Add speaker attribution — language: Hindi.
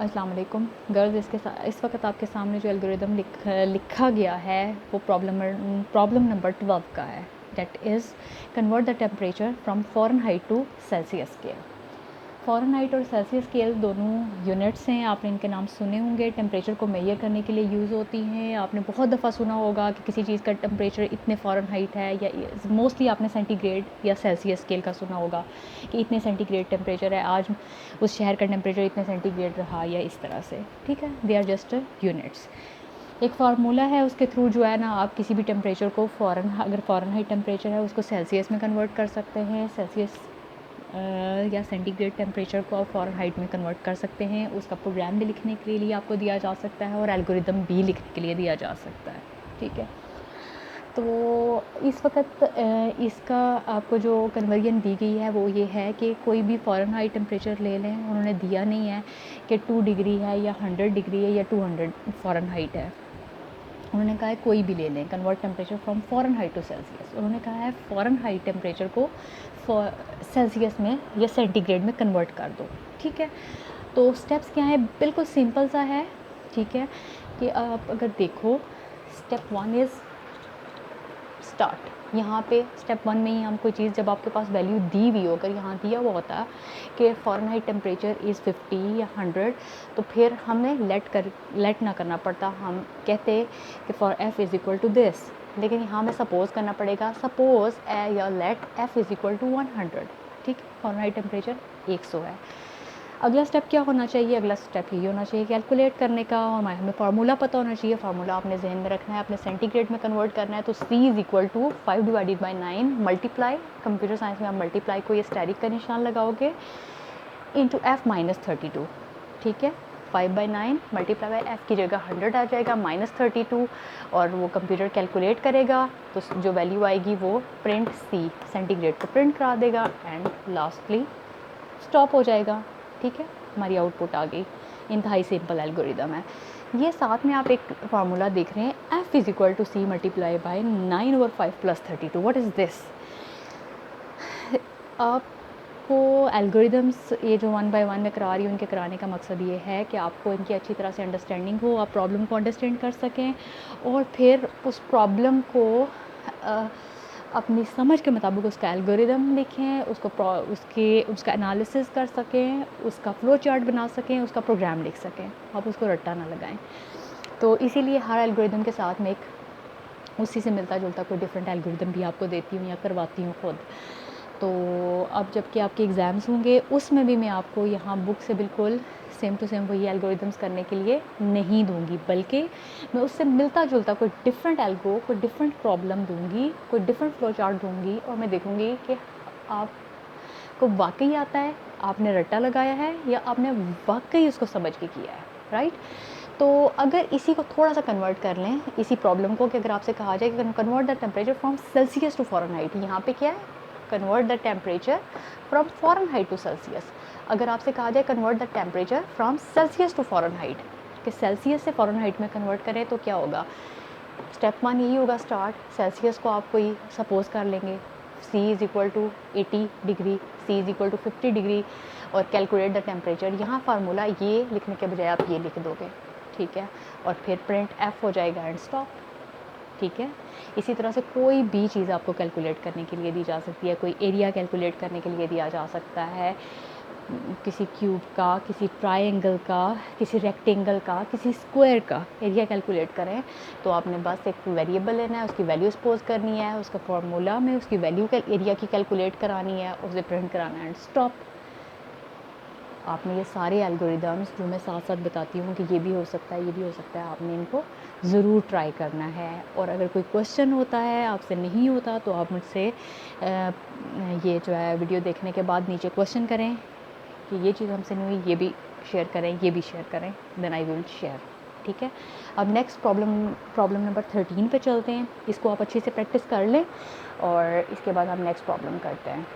Speaker 1: अस्सलाम वालेकुम गर्ल्स। इस वक्त आपके सामने जो एल्गोरिदम लिखा गया है वो प्रॉब्लम नंबर 12 का है। That is convert the temperature from Fahrenheit to Celsius scale. Fahrenheit और सेल्सियस स्केल दोनों यूनिट्स हैं, आपने इनके नाम सुने होंगे। टेम्परेचर को मेजर करने के लिए यूज़ होती हैं। आपने बहुत दफ़ा सुना होगा कि किसी चीज़ का टेम्परेचर इतने फ़ारेनहाइट है, या मोस्टली आपने सेंटीग्रेड या सेल्सियस स्केल का सुना होगा कि इतने सेंटीग्रेड टेम्परेचर है, आज उस शहर का टेम्परेचर इतने सेंटीग्रेड रहा, या इस तरह से। ठीक है, दे आर जस्ट यूनिट्स। एक फार्मूला है, उसके थ्रू जो है ना आप किसी भी टेम्परेचर को अगर फ़ारेनहाइट टेम्परेचर है उसको सेल्सियस में कन्वर्ट कर सकते हैं, सेल्सियस या सेंटीग्रेड टेम्परेचर को आप फ़ारेनहाइट में कन्वर्ट कर सकते हैं। उसका प्रोग्राम भी लिखने के लिए आपको दिया जा सकता है और एल्गोरिदम भी लिखने के लिए दिया जा सकता है। ठीक है, तो इस वक्त इसका आपको जो कन्वर्जन दी गई है वो ये है कि कोई भी फ़ारेनहाइट टेम्परेचर ले लें। उन्होंने दिया नहीं है कि 2 डिग्री है या 100 डिग्री है या 200 फ़ारेनहाइट है। उन्होंने कहा है कोई भी ले लें, convert temperature from Fahrenheit to Celsius. उन्होंने कहा है फ़ारेनहाइट टेम्परेचर को सेल्सियस में या सेंटीग्रेड में कन्वर्ट कर दो। ठीक है, तो स्टेप्स क्या है, बिल्कुल सिंपल सा है। ठीक है, कि आप अगर देखो स्टेप 1 इज़ स्टार्ट। यहाँ पे स्टेप 1 में ही हम कोई चीज़, जब आपके पास वैल्यू दी हुई हो, अगर यहाँ दिया हुआ होता कि फ़ारेनहाइट टेम्परेचर इज़ 50 या 100, तो फिर हमें लेट ना करना पड़ता, हम कहते कि for f is equal to this. लेकिन यहाँ हमें सपोज़ करना पड़ेगा, सपोज़ या let f is equal to 100। ठीक है, फ़ारेनहाइट टेम्परेचर 100 है। अगला स्टेप क्या होना चाहिए, अगला स्टेप ये होना चाहिए कैलकुलेट करने का, और हमें फार्मूला पता होना चाहिए। फार्मूला आपने जहन में रखना है, अपने सेंटीग्रेड में कन्वर्ट करना है। तो C is equal to 5 divided by 9 multiply, computer science में आप मल्टीप्लाई को ये स्टेरिक का निशान लगाओगे, इंटू f माइनस 32। ठीक है, 5/9 मल्टीप्लाई बाई f की जगह 100 आ जाएगा, माइनस 32, और वो कंप्यूटर कैलकुलेट करेगा तो जो वैल्यू आएगी वो प्रिंट C सेंटीग्रेड को प्रिंट करा देगा, एंड लास्टली स्टॉप हो जाएगा। ठीक है, हमारी आउटपुट आ गई। इंतहाई सिंपल एल्गोरिदम है ये। साथ में आप एक फार्मूला देख रहे हैं, f is equal to C multiply by 9/5 plus 32। What is this? आपको एल्गोरिदम्स ये जो 1 बाय 1 में करा रही हूँ, उनके कराने का मकसद ये है कि आपको इनकी अच्छी तरह से अंडरस्टैंडिंग हो, आप प्रॉब्लम को अंडरस्टैंड कर सकें, और फिर उस प्रॉब्लम को अपनी समझ के मुताबिक उसका एल्गोरिदम लिखें, उसका एनालिसिस कर सकें, उसका फ़्लो चार्ट बना सकें, उसका प्रोग्राम लिख सकें, आप उसको रट्टा ना लगाएं। तो इसीलिए हर एल्गोरिदम के साथ में एक उसी से मिलता जुलता कोई डिफरेंट एल्गोरिदम भी आपको देती हूँ या करवाती हूँ खुद। तो अब जबकि आपके एग्ज़ाम्स होंगे, उसमें भी मैं आपको यहाँ बुक से बिल्कुल सेम टू सेम वही एल्गोरिदम्स करने के लिए नहीं दूंगी, बल्कि मैं उससे मिलता जुलता कोई डिफरेंट कोई डिफरेंट प्रॉब्लम दूंगी, कोई डिफरेंट फ्लो चार्ट दूंगी, और मैं देखूंगी कि आपको वाकई आता है, आपने रट्टा लगाया है, या आपने वाकई उसको समझ के किया है। राइट, तो अगर इसी को थोड़ा सा कन्वर्ट कर लें, इसी प्रॉब्लम को, कि अगर आपसे कहा जाए कि convert the temperature from Celsius to Fahrenheit, यहाँ पे क्या है, convert the temperature from Fahrenheit to Celsius. अगर आपसे कहा जाए convert the temperature from Celsius to Fahrenheit, कि सेल्सियस से फ़ारेनहाइट में कन्वर्ट करें, तो क्या होगा? स्टेप 1 यही होगा स्टार्ट। सेल्सियस को आप कोई सपोज़ कर लेंगे, C is equal to 80 degree, C is equal to 50 degree, और कैलकुलेट द टेम्परेचर। यहाँ फार्मूला ये लिखने के बजाय आप ये लिख दोगे। ठीक है, और फिर प्रिंट F हो जाएगा एंड स्टॉप। ठीक है, इसी तरह से कोई भी चीज़ आपको कैलकुलेट करने के लिए दी जा सकती है। कोई एरिया कैलकुलेट करने के लिए दिया जा सकता है, किसी क्यूब का, किसी ट्रायंगल का, किसी रेक्टेंगल का, किसी स्क्वायर का एरिया कैलकुलेट करें, तो आपने बस एक वेरिएबल लेना है, उसकी वैल्यू सपोज करनी है, उसका फार्मूला में उसकी वैल्यू एरिया की कैलकुलेट करानी है, उसे प्रिंट कराना है एंड स्टॉप। आपने ये सारे एल्गोरिदम्स जो मैं साथ साथ बताती हूँ कि ये भी हो सकता है, ये भी हो सकता है, आपने इनको ज़रूर ट्राई करना है। और अगर कोई क्वेश्चन होता है, आपसे नहीं होता, तो आप मुझसे ये जो है वीडियो देखने के बाद नीचे क्वेश्चन करें कि ये चीज़ हमसे नहीं हुई, ये भी शेयर करें, ये भी शेयर करें, देन आई विल शेयर। ठीक है, अब नेक्स्ट प्रॉब्लम नंबर 13 पे चलते हैं। इसको आप अच्छे से प्रैक्टिस कर लें, और इसके बाद हम नेक्स्ट प्रॉब्लम करते हैं।